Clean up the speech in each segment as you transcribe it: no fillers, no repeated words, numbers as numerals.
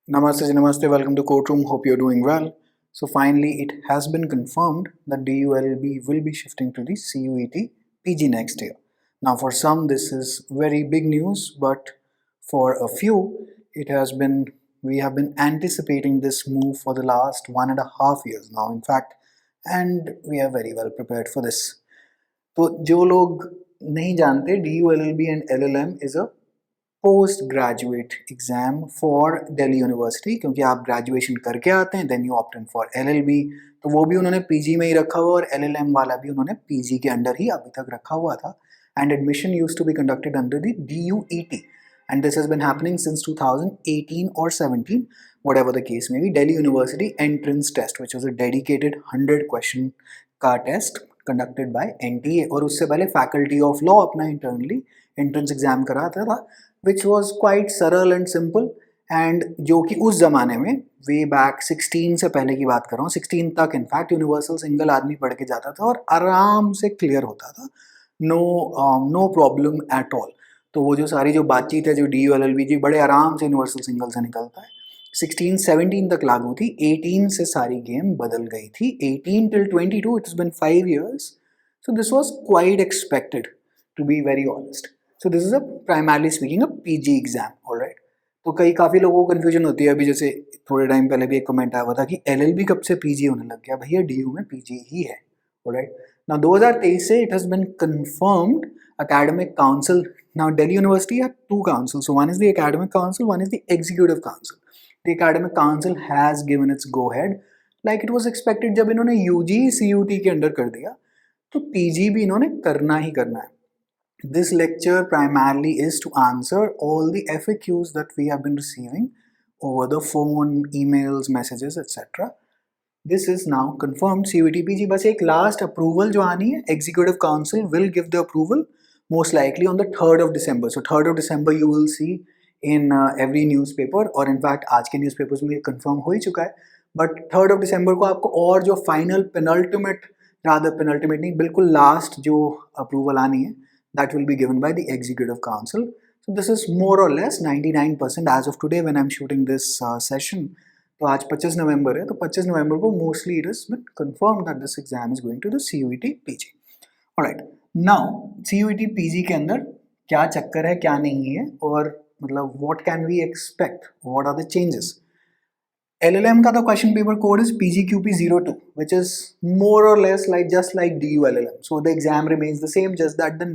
Namaste, Namaste, welcome to Courtroom. Hope you're doing well. So, finally, it has been confirmed that DULB will be shifting to the CUET PG next year. Now, for some, this is very big news, but for a few, we have been anticipating this move for the last 1.5 years now, in fact, and we are very well prepared for this. तो जो लोग नहीं जानते, DULLB and LLM is a post graduate exam for Delhi university, क्योंकि आप graduation करके आते हैं then you opt in for LLB, तो वो भी उन्होंने पीजी में ही रखा हुआ और एलएलएम वाला भी उन्होंने पीजी के अंडर ही अभी तक रखा हुआ था. And admission used to be conducted under the DUET and this has been happening since 2018 or 17, whatever the case may be. Delhi University entrance test, which was a dedicated 100 question का test conducted by NTA, और उससे पहले faculty of law अपना internally entrance exam कराता था, which was quite सरल and simple, and जो कि उस ज़माने में way back 16 से पहले की बात कर रहा हूँ, 16 तक इनफैक्ट यूनिवर्सल सिंगल आदमी पढ़ के जाता था और आराम से क्लियर होता था, नो प्रॉब्लम एट ऑल. तो वो जो सारी जो बातचीत है जो DULLB जी बड़े आराम से यूनिवर्सल सिंगल से निकलता है. 16-17 तक लागू थी, 18 से सारी गेम बदल गई थी. 18 till 22, it has been 5 years. So this was quite expected, to be very honest. So this is a primarily speaking a PG exam, alright. तो काफ़ी लोगों को कन्फ्यूजन होती है. अभी जैसे थोड़े टाइम पहले भी एक कमेंट आया हुआ था कि LLB कब से PG होने लग गया. भैया DU में PG ही है, alright. Now 2023 से it has been confirmed academic council. Now Delhi University had two councils. So one is the academic council, one is the executive council. The academic council has given its go ahead like it was expected. जब इन्होंने UG CUT के under कर दिया तो PG भी इन्होंने करना ही करना है. This lecture primarily is to answer all the FAQs that we have been receiving over the phone, emails, messages, etc. This is now confirmed CUET PG. बस एक last approval जो आनी है, executive council will give the approval most likely on the 3rd of December. So 3rd of December you will see in every newspaper, और in fact आज के newspapers में ये confirm हो ही चुका है. But 3rd of December को आपको और जो final penultimate नहीं, बिल्कुल last जो approval आनी है, that will be given by the executive council. So this is more or less 99% as of today when I'm shooting this session. तो आज 25 नवंबर है, तो 25 नवंबर को mostly it is confirmed that this exam is going to the CUET PG. Alright, now CUET PG के अंदर क्या चक्कर है क्या नहीं है, और मतलब what can we expect, what are the changes. LLM का तो question paper code is PGQP02, which is more or less like just like DULLM. So the exam remains the same, just that the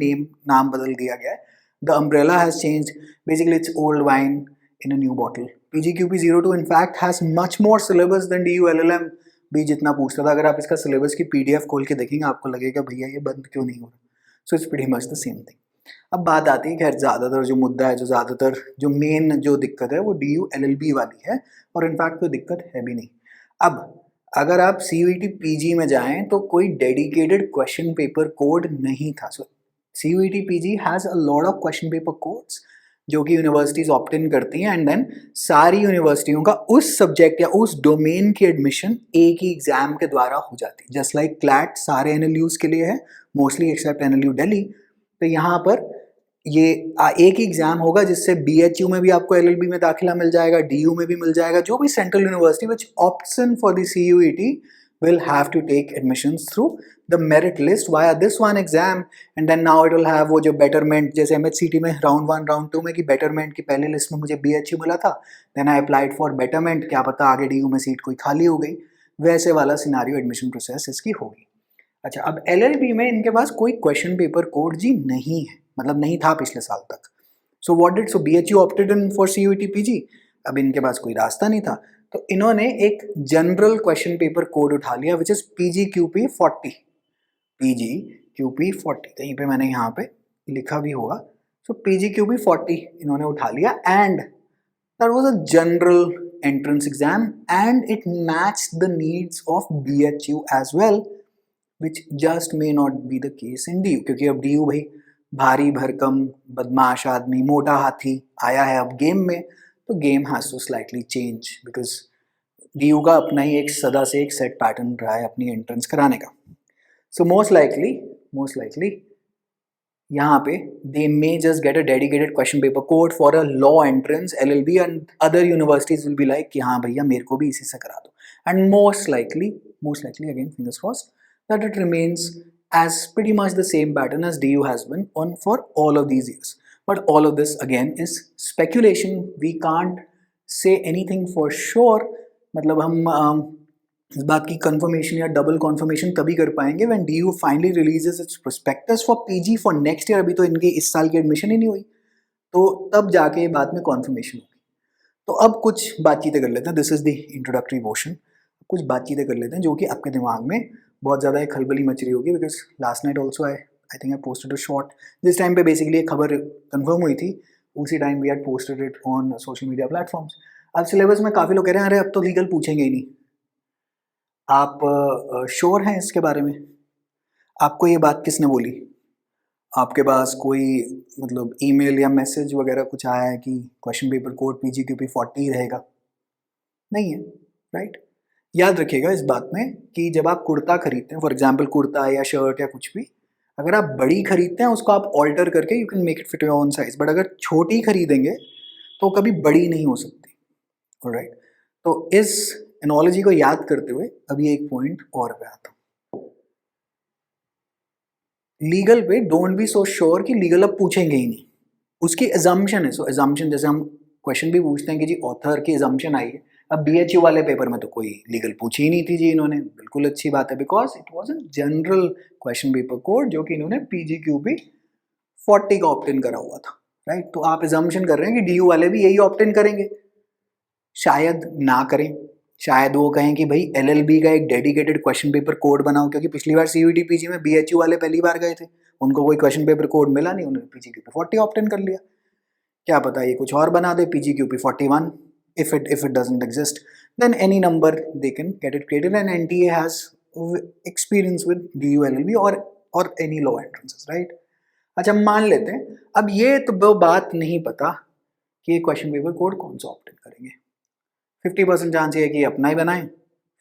नाम बदल दिया गया है. The umbrella has changed. Basically it's old wine in a new bottle. PGQP02 in fact has much more syllabus than DULLM भी जितना पूछता था. अगर आप इसका सिलेबस की PDF खोल के देखेंगे आपको लगेगा भैया ये बंद क्यों नहीं हो रहा. So it's pretty much the same thing. अब बात आती है खैर ज़्यादातर जो मुद्दा है, जो ज़्यादातर जो मेन जो दिक्कत है वो DULLB वाली है, और इनफैक्ट कोई दिक्कत है भी नहीं. अब अगर आप CUET PG में जाएं तो कोई डेडिकेटेड क्वेश्चन पेपर कोड नहीं था. सो CUET PG has a lot of question paper codes जो कि यूनिवर्सिटीज़ ऑप्ट इन करती हैं, एंड देन सारी यूनिवर्सिटियों का उस सब्जेक्ट या उस डोमेन की एडमिशन एक ही एग्जाम के द्वारा हो जाती है. जस्ट लाइक क्लैट सारे NLUs के लिए है, मोस्टली एक्सेप्ट NLU दिल्ली. तो यहाँ पर ये एक ही एग्जाम होगा जिससे BHU में भी आपको LLB में दाखिला मिल जाएगा, DU में भी मिल जाएगा. जो भी central university which opts in for the CUET will have to take admissions through the merit list via this one exam, and then now it will have वो जो betterment, जैसे MHCT में round 1 round 2 में कि betterment की पहले list में मुझे BHU मिला था, then I applied for betterment, क्या पता आगे DU में सीट कोई खाली हो गई, वैसे वाला सिनारियो एडमिशन प्रोसेस इसकी होगी. अच्छा, अब LLB में इनके पास कोई क्वेश्चन पेपर कोड जी नहीं है, मतलब नहीं था पिछले साल तक. So what did so BHU opted in for CUET PG. अब इनके पास कोई रास्ता नहीं था, तो इन्होंने एक जनरल क्वेश्चन पेपर कोड उठा लिया विच इज PGQP40. PGQP40 कहीं पे मैंने यहाँ पे लिखा भी होगा. सो PGQP40 इन्होंने उठा लिया, and that was a general entrance exam and it matched the needs of BHU as well, which just may not be the case in DU, क्योंकि अब DU भाई भारी भरकम बदमाश आदमी मोटा हाथी आया है अब गेम में, तो game has to slightly change because DU का अपना ही एक सदा से एक सेट पैटर्न रहा है अपनी एंट्रेंस कराने का. सो मोस्ट लाइकली यहाँ पे they may just get a dedicated question paper code for a law entrance LLB and other universities will be like कि हाँ भैया मेरे को भी इसी से करा दो, and most likely again fingers crossed that it remains as pretty much the same pattern as DU has been on for all of these years. But all of this again is speculation. We can't say anything for sure. मतलब हम इस बात की confirmation या double conformation तभी कर पाएंगे when DU finally releases its prospectus for PG for next year. अभी तो इनके इस साल की एडमिशन ही नहीं हुई, तो तब जाके बाद में कॉन्फर्मेशन होगी. तो अब कुछ बातचीतें कर लेते हैं. This is the introductory portion. कुछ बातचीतें कर लेते हैं जो कि आपके दिमाग में बहुत ज़्यादा एक खलबली मच रही होगी, because last night also I think I posted a short. जिस टाइम पे बेसिकली एक खबर कंफर्म हुई थी उसी time we had posted it on social media platforms. अब सिलेबस में काफ़ी लोग कह रहे हैं अरे अब तो लीगल पूछेंगे ही नहीं. आप श्योर हैं इसके बारे में? आपको ये बात किसने बोली? आपके पास कोई मतलब ईमेल या मैसेज वगैरह कुछ आया है कि क्वेश्चन पेपर कोड PGQP 40 रहेगा? नहीं है, राइट? याद रखिएगा इस बात में कि जब आप कुर्ता खरीदते हैं, फॉर एग्जाम्पल कुर्ता या शर्ट या कुछ भी, अगर आप बड़ी खरीदते हैं उसको आप ऑल्टर करके you can make it fit your own size. But अगर छोटी खरीदेंगे तो कभी बड़ी नहीं हो सकती. ऑलराइट, तो इस एनोलॉजी को याद करते हुए अभी एक पॉइंट और पे आता हूँ. लीगल पे डोंट बी सो श्योर कि लीगल अब पूछेंगे ही नहीं, उसकी एजम्पशन है. सो एजम्पशन जैसे हम क्वेश्चन भी पूछते हैं कि जी ऑथर की एजम्पशन आई है. अब BHU वाले पेपर में तो कोई लीगल पूछी ही नहीं थी जी इन्होंने. बिल्कुल अच्छी बात है, because it was a general question paper code जो कि इन्होंने PGQP 40 का ऑप्ट इन करा हुआ था, राइट? तो आप एजम्पशन कर रहे हैं कि DU वाले भी यही ऑप्ट इन करेंगे. शायद ना करें, शायद वो कहें कि भाई LLB का एक डेडिकेटेड क्वेश्चन पेपर कोड बनाओ, क्योंकि पिछली बार CUET PG में BHU वाले पहली बार गए थे, उनको कोई क्वेश्चन पेपर कोड मिला नहीं, उन्होंने PGQP 40 ऑप्ट इन कर लिया. क्या पता ये कुछ और बना दे, PGQP 41. If it doesn't exist, then any number they can get it created, and NTA has experience with DU LLB or any law entrances, right? अच्छा मान लेते हैं अब ये तो वो बात नहीं पता कि ये क्वेश्चन पेपर कोड कौन सा ऑप्ट इन करेंगे. 50% चांस है कि अपना ही बनाएं,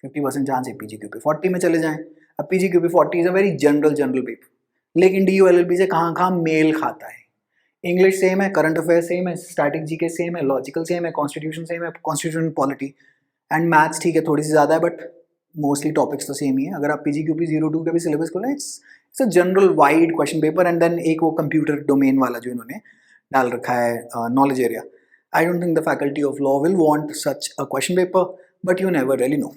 50% चांस है PGQP 40 में चले जाएं. अब PGQP 40 is a very general paper, लेकिन DU LLB से कहाँ मेल खाता है. इंग्लिश सेम है, करंट अफेयर सेम है, स्टैटिक जीके सेम है, लॉजिकल सेम है, कॉन्स्टिट्यूशन सेम है, कॉन्स्टिट्यूशन पॉलिटी एंड मैथ्स ठीक है थोड़ी सी ज़्यादा है, बट मोस्टली टॉपिक्स तो सेम ही है. अगर आप PGQP 02 का भी सिलेबस खोलें, it's a general wide question paper. And then एक वो कंप्यूटर डोमेन वाला जो इन्होंने डाल रखा है knowledge area. I don't think the faculty of law will want such a question paper, but you never really know.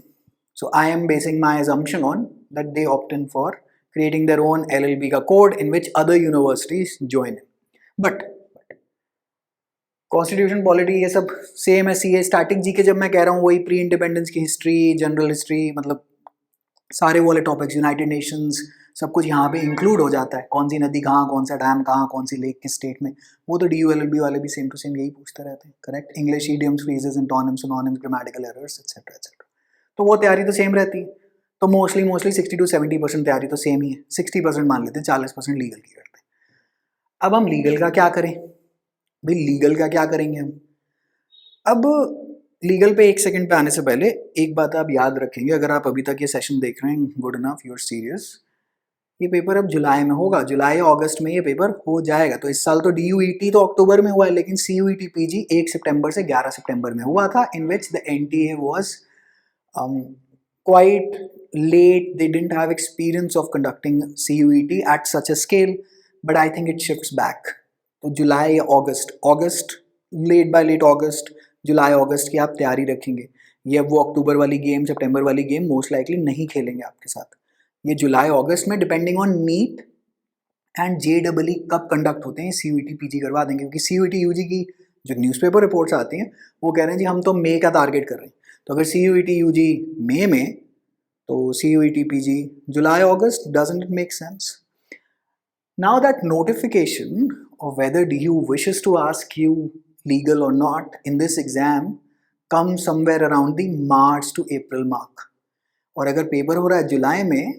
So I am basing my assumption on that they opt in for creating their own LLB का code in which other universities join in. But constitution polity ये सब same है. CA static GK जब मैं कह रहा हूँ वही प्री इंडिपेंडेंस की हिस्ट्री, जनरल हिस्ट्री, मतलब सारे वाले टॉपिक्स, यूनाइटेड नेशंस, सब कुछ यहाँ पे इंक्लूड हो जाता है. कौन सी नदी कहाँ, कौन सा डैम कहाँ, कौन सी लेक किस स्टेट में, वो तो DU LLB वाले भी सेम टू सेम यही पूछते रहते हैं. Correct? English idioms, phrases, antonyms, synonyms, grammatical errors etcetera etcetera. तो वो तैयारी तो सेम रहती है. तो मोस्टली 60 to 70% तैयारी तो सेम ही है. 60% मान लेते हैं, 40% लीगल की करते हैं. अब हम लीगल का क्या करें भाई? लीगल का क्या करेंगे हम? अब लीगल पे एक सेकंड पे आने से पहले एक बात आप याद रखेंगे, अगर आप अभी तक ये सेशन देख रहे हैं, good enough, you are serious. ये पेपर अब जुलाई में होगा, जुलाई अगस्त में ये पेपर हो जाएगा. तो इस साल तो DUET तो अक्टूबर में हुआ है, लेकिन CUET PG 1 सितंबर से 11 सितंबर में हुआ था, in which the NTA was quite late. They didn't have experience of conducting CUET at such a scale, but I think it shifts back. तो जुलाई अगस्त लेट अगस्त, जुलाई अगस्त की आप तैयारी रखेंगे. ये अब वो अक्टूबर वाली गेम, सितंबर वाली गेम मोस्ट लाइकली नहीं खेलेंगे आपके साथ. ये जुलाई अगस्त में depending on neat and JEE कब कंडक्ट होते हैं, CUET PG करवा देंगे. क्योंकि CUET UG की जो न्यूज़पेपर रिपोर्ट्स आती हैं वो कह रहे हैं जी हम तो मई का टारगेट कर रहे हैं. तो अगर CUET UG मई में, तो CUET PG July August, doesn't it make sense? Now that notification of whether DU wishes to ask you legal or not in this exam comes somewhere around the March to April mark. और अगर paper हो रहा है जुलाई में,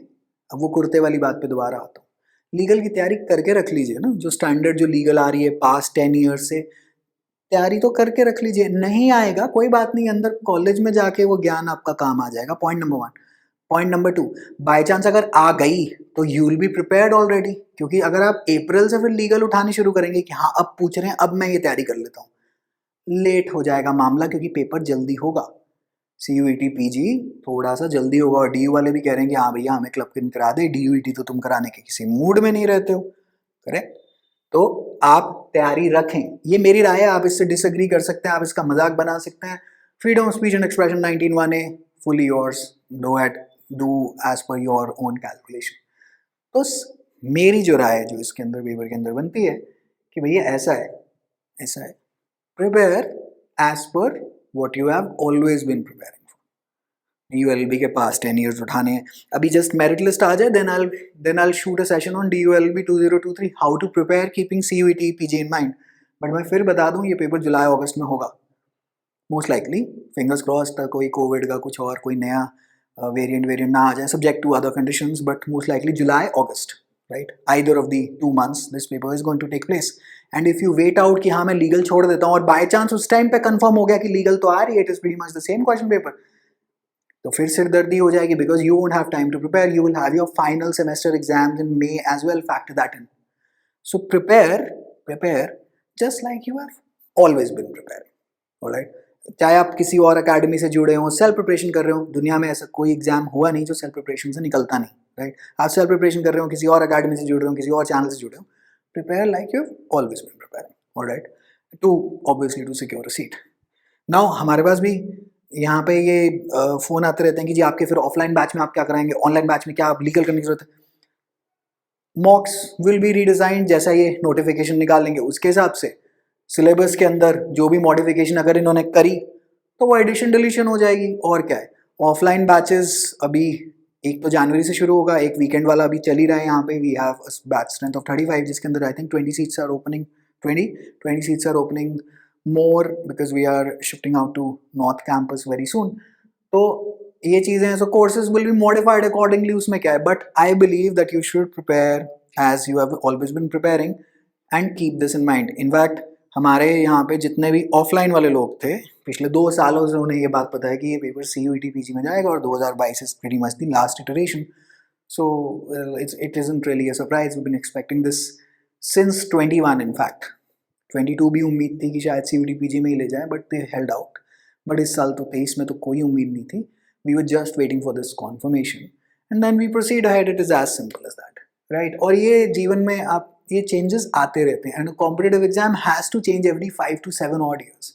अब वो कुर्ते वाली बात पे दोबारा आता हूँ, लीगल की तैयारी करके रख लीजिए ना. जो स्टैंडर्ड जो लीगल आ रही है पास्ट 10 ईयर्स से, तैयारी तो करके रख लीजिए. नहीं आएगा कोई बात नहीं, अंदर कॉलेज में जाके वो ज्ञान आपका काम आ जाएगा. Point number 1. Point number 2, by chance अगर आ गई तो you will be prepared already, क्योंकि अगर आप अप्रैल से फिर लीगल उठाने शुरू करेंगे कि हाँ अब पूछ रहे हैं अब मैं ये तैयारी कर लेता हूँ, लेट हो जाएगा मामला, क्योंकि पेपर जल्दी होगा। CUET PG थोड़ा सा जल्दी होगा, और DU वाले भी कह रहे हैं कि हाँ भैया हमें क्लब इन करा दे, DUET तो तुम कराने के किसी मूड में नहीं रहते हो, करेक्ट। तो आप तैयारी रखें, ये मेरी राय है, आप इससे डिसएग्री कर सकते हैं, आप इसका मजाक बना सकते हैं। Freedom of speech and expression 19(1)(a fully yours, do it do as per your own calculation. तो मेरी जो राय है जो इसके अंदर पेपर के अंदर बनती है कि भैया ऐसा है, ऐसा है, prepare as per what you have always been preparing for. DULB के पास 10 years उठाने हैं, अभी जस्ट मेरिट लिस्ट आ जाए, then I'll shoot a session on DULB 2023 how to prepare keeping CUET PG in mind। But मैं फिर बता दूं ये पेपर जुलाई अगस्त में होगा मोस्ट लाइकली, फिंगर्स क्रॉस, कोई कोविड का कुछ और कोई नया वेरिएंट ना आ जाए, subject to other conditions, but most likely July August, right, either of the 2 months this paper is going to take place. And if you wait out कि हाँ मैं लीगल छोड़ देता हूँ और बाय चांस उस टाइम पे कंफर्म हो गया कि लीगल तो आ रही है, it is pretty much the same question paper, तो फिर सिरदर्दी हो जाएगी, because you won't have time to prepare, you will have your final semester exams in May as well, factor that in. So prepare just like you have always been preparing, alright. चाहे आप किसी और academy से जुड़े हो, self preparation कर रहे हो, दुनिया में ऐसा कोई एग्जाम हुआ नहीं जो सेल्फ प्रिपरेशन से निकलता नहीं, राइट। आप सेल्फ प्रिपरेशन कर रहे हो, किसी और अकेडमी से जुड़ रहे हो, किसी और चैनल से जुड़े हो, prepare like you have always been preparing, alright, to obviously to secure a seat. Now हमारे पास भी यहाँ पे ये फ़ोन आते रहते हैं कि जी आपके फिर ऑफलाइन बैच में आप क्या कराएंगे, ऑनलाइन बैच में क्या आप लीगल करने की जरूरत है। मॉक्स विल बी रीडिज़ाइन, जैसा ये नोटिफिकेशन निकालेंगे उसके हिसाब से सिलेबस के अंदर जो भी मॉडिफिकेशन अगर इन्होंने करी तो वो एडिशन डिलीशन हो जाएगी, और क्या है। ऑफलाइन बैचेस अभी 1 तो जनवरी से शुरू होगा, एक वीकेंड वाला अभी चल ही रहा है, यहाँ पे we have batch strength of 35 जिसके अंदर I think 20 seats are opening, 20 seats are opening more because we are shifting out to North Campus very soon। तो ये चीज़ें हैं, so courses will be modified accordingly, उसमें क्या है, but I believe that you should prepare as you have always been preparing and keep this in mind। in fact हमारे यहाँ पे जितने भी ऑफलाइन वाले लोग थे पिछले 2 सालों से उन्हें ये बात पता है कि ये पेपर CUET PG में जाएगा, और 2022 is pretty much the last iteration। so it isn't really a surprise, we've been expecting this since 21 in fact। 22 भी उम्मीद थी कि शायद CUET PG में ही ले जाए, but they held out. But इस साल तो 23 में तो कोई उम्मीद नहीं थी, we were just waiting for this confirmation and then we proceed ahead, it is as simple as that, right. और ये जीवन में आप ये चेंजेस आते रहते हैं, and competitive exam has to change every 5 to 7 odd years।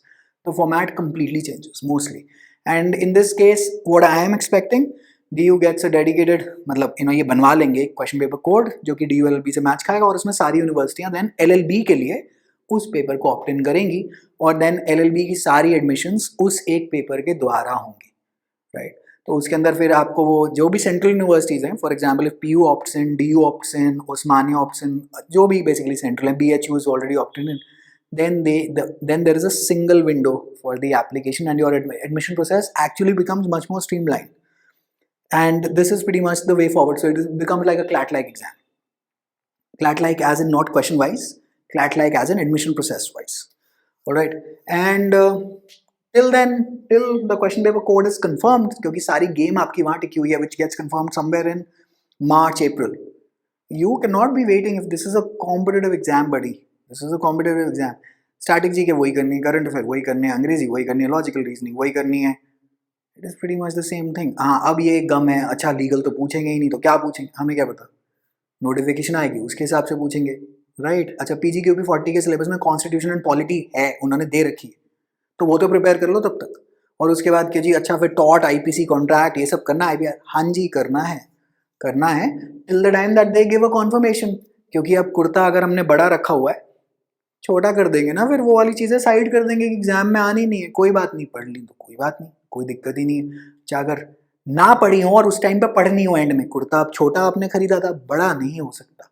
the format completely changes mostly, and in this case what I am expecting, DU gets a dedicated, मतलब ये बनवा लेंगे क्वेश्चन पेपर कोड जो कि DULB से match खाएगा, और उसमें सारी यूनिवर्सिटियां देन LLB के लिए उस पेपर को ऑप्ट इन करेंगी, और देन LLB की सारी एडमिशंस उस एक पेपर के द्वारा होंगी, राइट। तो उसके अंदर फिर आपको वो जो भी सेंट्रल यूनिवर्सिटीज़ हैं, for example if PU opts in, DU opts in, Osmania opts in, जो भी बेसिकली सेंट्रल है, BHU is already opted in, then there is a single window for the application, and your admission process actually becomes much more streamlined, and this is pretty much the way forward। so it becomes like a CLAT-like exam, CLAT-like as in not question wise, CLAT-like as an admission process wise, all right। and till then, till the question paper code is confirmed, क्योंकि सारी game आपकी वहाँ टिकी हुई है, which gets confirmed somewhere in March April। you cannot be waiting if this is a competitive exam, buddy, this is a competitive exam। Static G के वही करनी है, करंट अफेयर वही करने हैं, अंग्रेजी वही करनी है, लॉजिकल रीजनिंग वही करनी है, it is pretty much the same thing. हाँ अब ये गम है, अच्छा लीगल तो पूछेंगे ही नहीं, तो क्या पूछेंगे, हमें क्या पता, नोटिफिकेशन आएगी उसके हिसाब से पूछेंगे, राइट। अच्छा PGQP 40 के सिलेबस में कॉन्स्टिट्यूशन एंड पॉलिटी है, उन्होंने दे रखी है, तो वो तो प्रिपेयर कर लो तब तक। और उसके बाद कि जी अच्छा फिर टॉट IPC कॉन्ट्रैक्ट ये सब करना है IPR, हाँ जी करना है till the time that they give a confirmation. क्योंकि अब कुर्ता अगर हमने बड़ा रखा हुआ है, छोटा कर देंगे ना, फिर वो वाली चीज़ें साइड कर देंगे कि एग्जाम में आनी नहीं है, कोई बात नहीं, पढ़ ली तो कोई बात नहीं, कोई दिक्कत ही नहीं है। चाहे अगर ना पढ़ी हो और उस टाइम पे पढ़नी हो एंड में, कुर्ता अब छोटा आपने खरीदा था, बड़ा नहीं हो सकता।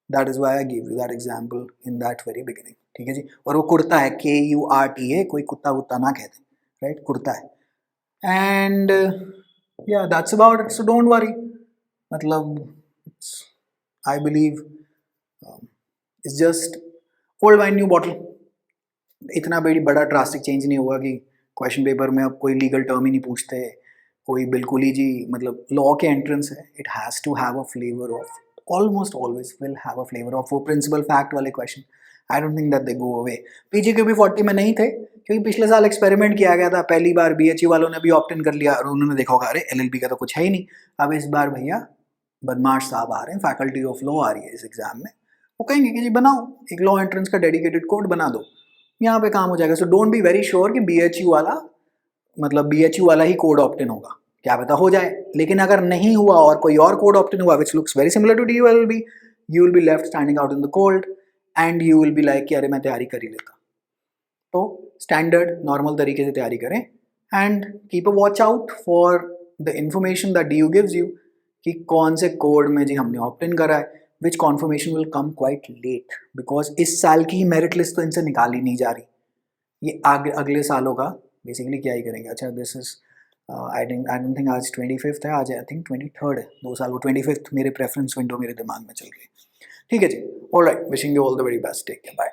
That is why I give you that example in that very beginning, ठीक है जी। और वो कुर्ता है, KURTA, कोई कुत्ता वुत्ता ना कहते, राइट, कुर्ता है। And yeah that's about it, so don't worry, मतलब I believe it's just old wine new bottle. इतना बड़ा ड्रास्टिक चेंज नहीं हुआ कि क्वेश्चन पेपर में अब कोई लीगल टर्म ही नहीं पूछते, कोई बिल्कुल ही जी मतलब लॉ के एंट्रेंस है, it has to have a flavour of, almost always will have a flavour of वो प्रिंसिपल फैक्ट वाले question. I don't think that they go away. PG के भी 40 में नहीं थे क्योंकि पिछले साल एक्सपेरिमेंट किया गया था, पहली बार बीएचयू वालों ने भी ऑप्ट इन कर लिया और उन्होंने देखा होगा अरे एलएलबी का तो कुछ है ही नहीं। अब इस बार भैया बदमाश साहब आ रहे हैं, फैकल्टी ऑफ लॉ आ रही है इस एग्जाम में, वो कहेंगे कि जी बनाओ एक लॉ एंट्रेंस का डेडिकेटेड कोड बना दो, यहाँ पे काम हो जाएगा। So don't be very sure कि बीएचयू वाला मतलब बीएचयू वाला ही कोड ऑप्ट इन होगा, क्या पता हो जाए। लेकिन अगर नहीं हुआ और कोई और कोड ऑप्ट इन हुआ which looks very similar to DULB, you will be left standing out in the cold and you will be like कि अरे मैं तैयारी कर ही लेता। तो स्टैंडर्ड नॉर्मल तरीके से तैयारी करें and keep a watch out for the information that D you gives you कि कौन से कोड में जी हमने ऑप्ट इन करा है, which confirmation will come quite late because इस साल की मेरिट लिस्ट तो इनसे निकाली नहीं जा रही, ये आगे अगले सालों का बेसिकली क्या ही करेंगे। अच्छा this is I don't think आज 25 है, आज आई थिंक 23 है, 2 साल वो 25 मेरे प्रेफरेंस विंडो मेरे दिमाग में चल गई। ठीक है जी, alright, wishing you all the very best, take care, bye.